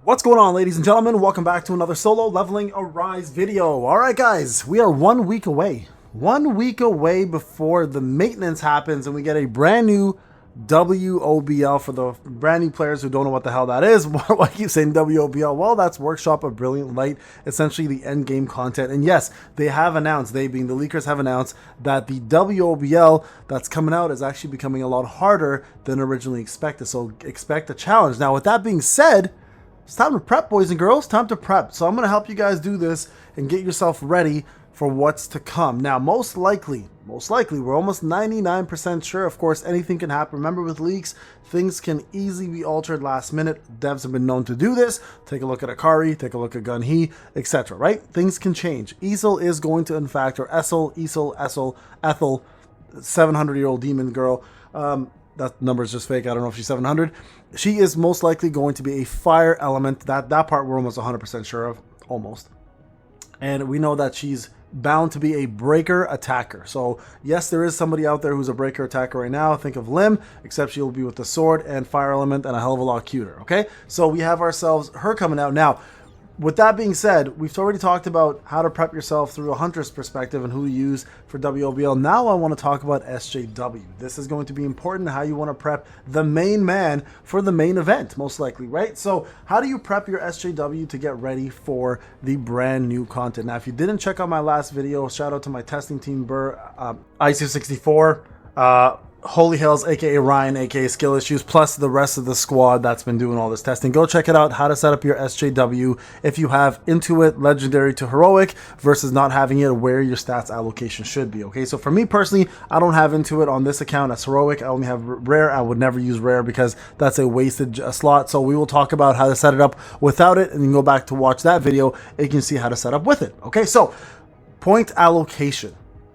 What's going on, ladies and gentlemen? Welcome back to another solo leveling Arise video. Alright guys, we are 1 week away. 1 week away before the maintenance happens and we get a brand new WOBL. For the brand new players who don't know what the hell that is, why I keep saying WOBL? Well, that's Workshop of Brilliant Light, essentially the end game content. And yes, they have announced, they being the leakers have announced, that the WOBL that's coming out is actually becoming a lot harder than originally expected. So expect a challenge. Now, with that being said, it's time to prep, boys and girls. Time to prep. So I'm going to help you guys do this and get yourself ready for what's to come. Now, most likely, we're almost 99% sure. Of course, anything can happen. Remember, with leaks, things can easily be altered last minute. Devs have been known to do this. Take a look at Akari, take a look at Gunhee, etc. Right? Things can change. Easel is going to, in fact, or Ethel, 700-year-old demon girl. That number is just fake. I don't know if she's 700. She is most likely going to be a fire element. That part we're almost 100% sure of. Almost. And we know that she's bound to be a breaker attacker. So yes, there is somebody out there who's a breaker attacker right now. Think of Lim, except she'll be with the sword and fire element and a hell of a lot cuter. Okay, so we have ourselves her coming out now. With that being said, we've already talked about how to prep yourself through a hunter's perspective and who to use for WOBL. Now I want to talk about SJW. This is going to be important, how you want to prep the main man for the main event, most likely, right? So how do you prep your SJW to get ready for the brand new content? Now, if you didn't check out my last video, shout out to my testing team, IC64, Holy Hells, aka Ryan, aka Skill Issues, plus the rest of the squad that's been doing all this testing. Go check it out, how to set up your SJW if you have Intuit, Legendary to Heroic versus not having it, where your stats allocation should be. Okay, so for me personally, I don't have Intuit on this account as Heroic. I only have Rare. I would never use Rare because that's a wasted slot. So we will talk about how to set it up without it, and you can go back to watch that video and you can see how to set up with it. Okay, so point allocation.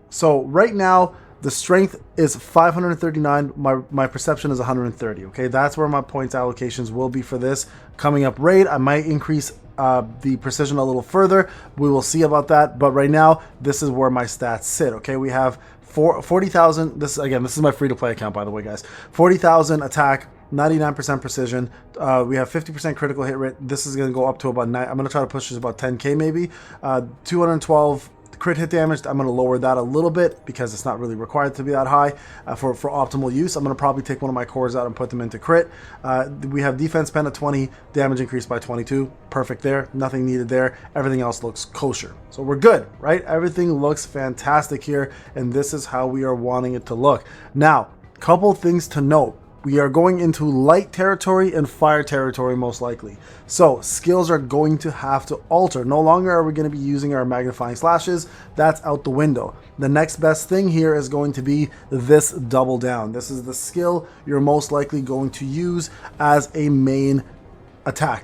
So right now, the strength is 539. My perception is 130. Okay, that's where my points allocations will be for this coming up raid. I might increase the precision a little further. We will see about that. But right now, this is where my stats sit. Okay, we have 40,000. This is my free-to-play account, by the way, guys. 40,000 attack, 99% precision. We have 50% critical hit rate. This is going to go up to about 9. I'm going to try to push this about 10k maybe. 212. Crit hit damage, I'm going to lower that a little bit because it's not really required to be that high for optimal use. I'm going to probably take one of my cores out and put them into crit. We have defense pen at 20, damage increased by 22. Perfect there. Nothing needed there. Everything else looks kosher. So we're good, right? Everything looks fantastic here, and this is how we are wanting it to look. Now, couple things to note. We are going into light territory and fire territory most likely. So skills are going to have to alter. No longer are we going to be using our magnifying slashes. That's out the window. The next best thing here is going to be this double down. This is the skill you're most likely going to use as a main attack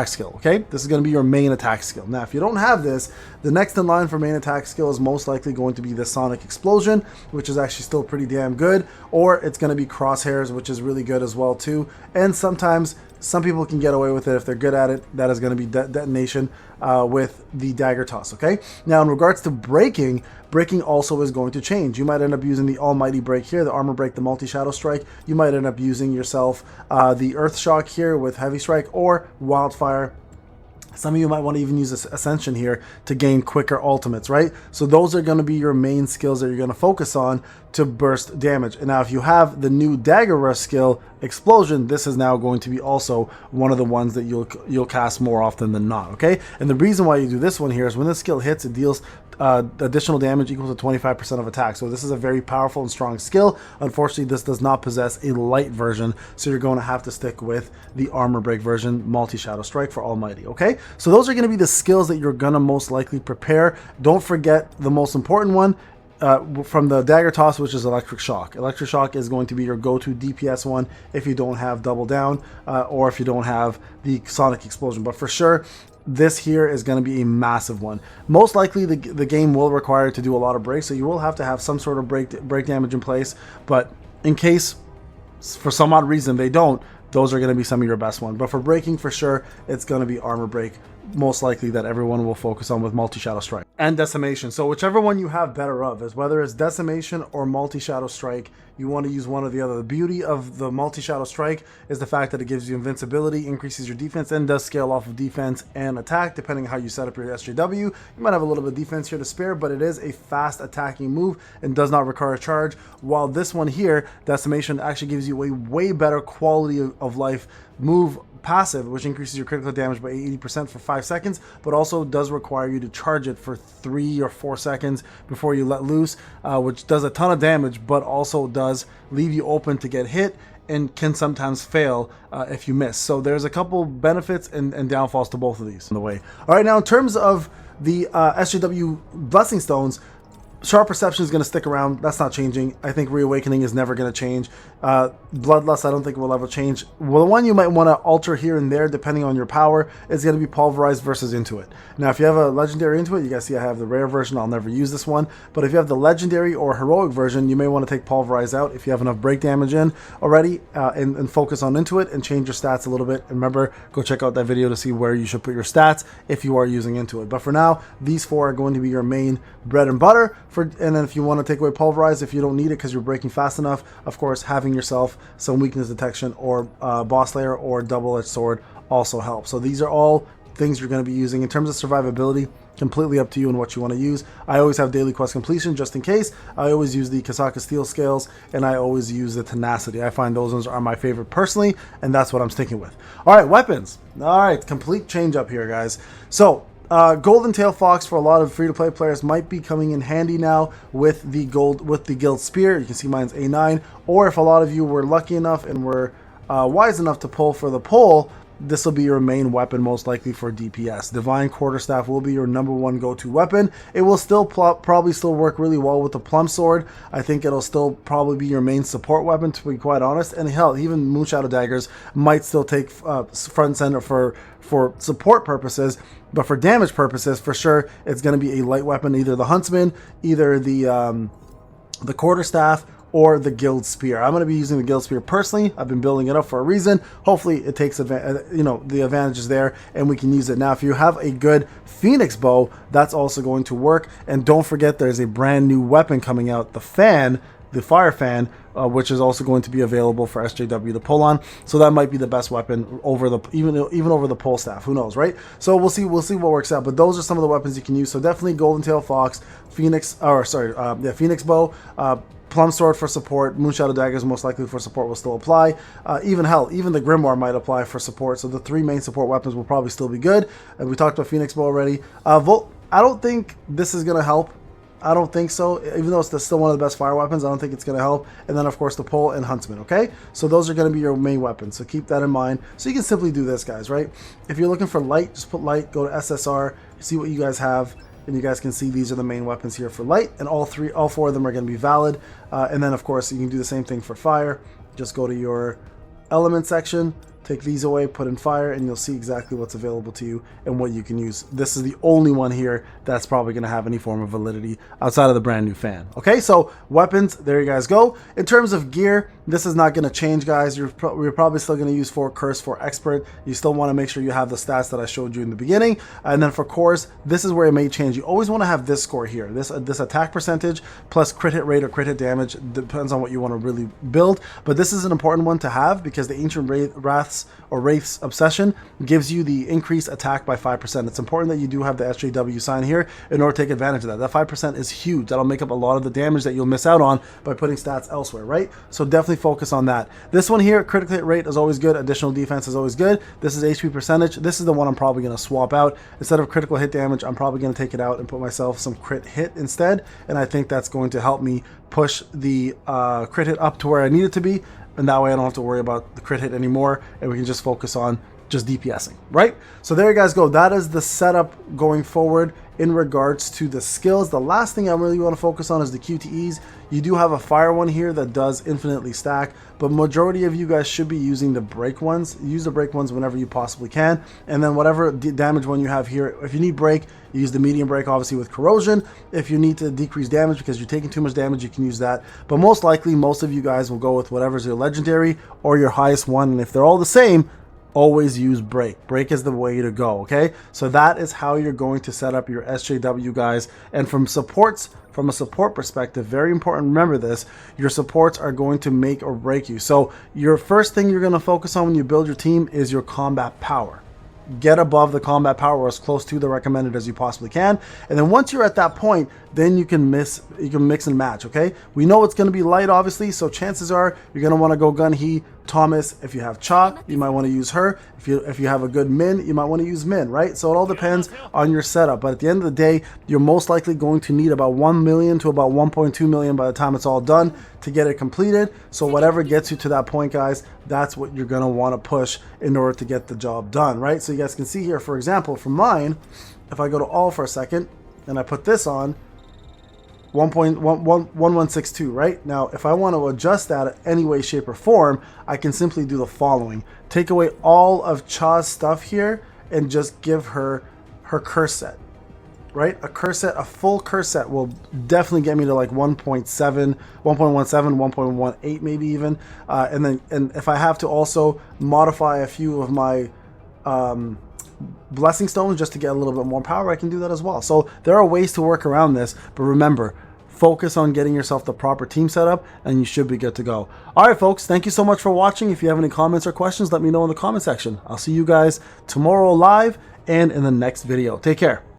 skill. Okay, this is going to be your main attack skill. Now, if you don't have this, the next in line for main attack skill is most likely going to be the sonic explosion, which is actually still pretty damn good, or it's going to be crosshairs, which is really good as well too. And sometimes some people can get away with it if they're good at it. That is going to be detonation with the dagger toss. Okay, now in regards to breaking also is going to change. You might end up using the almighty break here, the armor break, the multi-shadow strike. You might end up using yourself the earth shock here with heavy strike or wildfire. Some of you might want to even use this Ascension here to gain quicker ultimates, right? So those are going to be your main skills that you're going to focus on to burst damage. And now if you have the new dagger rush skill, Explosion, this is now going to be also one of the ones that you'll cast more often than not, okay? And the reason why you do this one here is when this skill hits, it deals additional damage equal to 25% of attack. So this is a very powerful and strong skill. Unfortunately, this does not possess a light version, so you're going to have to stick with the armor break version, multi-shadow strike for almighty, okay? So those are going to be the skills that you're going to most likely prepare. Don't forget the most important one, from the dagger toss, which is electric shock. Electric shock is going to be your go-to DPS one if you don't have double down or if you don't have the sonic explosion. But for sure, this here is going to be a massive one. Most likely the game will require to do a lot of breaks, so you will have to have some sort of break damage in place. But in case for some odd reason they don't, those are going to be some of your best ones. But for breaking, for sure, it's going to be armor break most likely that everyone will focus on with multi-shadow strike and decimation. So whichever one you have better of, is whether it's decimation or multi-shadow strike, you want to use one or the other. The beauty of the multi-shadow strike is the fact that it gives you invincibility, increases your defense, and does scale off of defense and attack depending on how you set up your SJW. You might have a little bit of defense here to spare, but it is a fast attacking move and does not require a charge, while this one here, decimation, actually gives you a way better quality of life move passive, which increases your critical damage by 80% for 5 seconds, but also does require you to charge it for 3 or 4 seconds before you let loose, which does a ton of damage, but also does leave you open to get hit and can sometimes fail if you miss. So there's a couple benefits and downfalls to both of these on the way. All right, now in terms of the SJW Blessing Stones, Sharp Perception is going to stick around. That's not changing. I think Reawakening is never going to change. Bloodlust, I don't think will ever change. Well, the one you might want to alter here and there, depending on your power, is going to be Pulverized versus Intuit. Now, if you have a Legendary Intuit, you guys see I have the rare version. I'll never use this one. But if you have the Legendary or Heroic version, you may want to take Pulverized out if you have enough break damage in already, and focus on Intuit and change your stats a little bit. And remember, go check out that video to see where you should put your stats if you are using Intuit. But for now, these four are going to be your main bread and butter. And then if you want to take away Pulverize, if you don't need it because you're breaking fast enough, of course, having yourself some weakness detection or boss layer or double-edged sword also helps. So these are all things you're going to be using. In terms of survivability, completely up to you and what you want to use. I always have daily quest completion just in case. I always use the Kasaka Steel Scales, and I always use the Tenacity. I find those ones are my favorite personally, and that's what I'm sticking with. All right, weapons. All right, complete change up here, guys. So Golden Tail Fox for a lot of free-to-play players might be coming in handy now with the Guild Spear. You can see mine's A9. Or if a lot of you were lucky enough and were wise enough to pull for the pole, this will be your main weapon most likely for DPS. Divine Quarterstaff will be your #1 go-to weapon. It will still probably still work really well with the Plum Sword. I think it'll still probably be your main support weapon, to be quite honest. And hell, even Moonshadow Daggers might still take front and center for support purposes. But for damage purposes, for sure, it's going to be a light weapon, either the Huntsman, either the Quarterstaff, or the Guild Spear. I'm going to be using the Guild Spear personally. I've been building it up for a reason. Hopefully it takes the advantage is there and we can use it. Now, if you have a good Phoenix bow, that's also going to work. And don't forget, there's a brand new weapon coming out, the fan, the Fire Fan, which is also going to be available for SJW to pull on. So that might be the best weapon over the even over the pole staff. Who knows, right? So we'll see what works out. But those are some of the weapons you can use. So definitely Golden Tail Fox, Phoenix bow, Plum Sword for support, Moonshadow Daggers most likely for support will still apply. Even the Grimoire might apply for support. So the 3 main support weapons will probably still be good. And we talked about Phoenix Bow already. I don't think this is going to help. I don't think so. Even though it's still one of the best fire weapons, I don't think it's going to help. And then, of course, the pole and Huntsman, okay? So those are going to be your main weapons. So keep that in mind. So you can simply do this, guys, right? If you're looking for light, just put light, go to SSR, see what you guys have. And you guys can see these are the main weapons here for light, and all 4 of them are going to be valid. And then, of course, you can do the same thing for fire. Just go to your element section, take these away, put in fire, and you'll see exactly what's available to you and what you can use. This is the only one here that's probably going to have any form of validity outside of the brand new fan. Okay, so weapons, there you guys go. In terms of gear, this is not going to change, guys. You're probably still going to use 4 Curse, 4 Expert. You still want to make sure you have the stats that I showed you in the beginning. And then for cores, this is where it may change. You always want to have this score here. This attack percentage plus crit hit rate or crit hit damage. Depends on what you want to really build. But this is an important one to have because the Ancient Wraith's Obsession gives you the increased attack by 5%. It's important that you do have the SJW sign here in order to take advantage of that. That 5% is huge. That'll make up a lot of the damage that you'll miss out on by putting stats elsewhere, right? So definitely focus on that. This one here, critical hit rate is always good. Additional defense is always good. This is HP percentage. This is the one I'm probably going to swap out. Instead of critical hit damage, I'm probably going to take it out and put myself some crit hit instead. And I think that's going to help me push the crit hit up to where I need it to be. And that way I don't have to worry about the crit hit anymore. And we can just focus on just DPSing, right? So there you guys go. That is the setup going forward in regards to the skills. The last thing I really want to focus on is the QTEs. You do have a fire one here that does infinitely stack, but majority of you guys should be using the break ones. Use the break ones whenever you possibly can. And then whatever damage one you have here, if you need break, you use the medium break, obviously with corrosion. If you need to decrease damage because you're taking too much damage, you can use that. But most likely, most of you guys will go with whatever's your legendary or your highest one. And if they're all the same, always use break. Break is the way to go, okay? So that is how you're going to set up your SJW, guys. And from a support perspective, very important, remember this, your supports are going to make or break you. So your first thing you're going to focus on when you build your team is your combat power. Get above the combat power, or as close to the recommended as you possibly can. And then once you're at that point, then you can mix and match, okay? We know it's going to be light, obviously, so chances are you're going to want to go Gun He, Thomas. If you have Cha, you might want to use her. If you have a good Min, you might want to use Min, right? So it all depends on your setup. But at the end of the day, you're most likely going to need about 1 million to about 1.2 million by the time it's all done to get it completed. So whatever gets you to that point, guys, that's what you're going to want to push in order to get the job done, right? So you guys can see here, for example, for mine, if I go to all for a second and I put this on, 1.1162, right? Now, if I want to adjust that in any way, shape, or form, I can simply do the following. Take away all of Cha's stuff here and just give her her curse set, right? A curse set, a full curse set will definitely get me to like 1.7, 1.17, 1.18 maybe even. And if I have to also modify a few of my blessing stones just to get a little bit more power, I can do that as well. So there are ways to work around this, but remember, focus on getting yourself the proper team setup and you should be good to go. All right, folks, thank you so much for watching. If you have any comments or questions, let me know in the comment section. I'll see you guys tomorrow live and in the next video. Take care.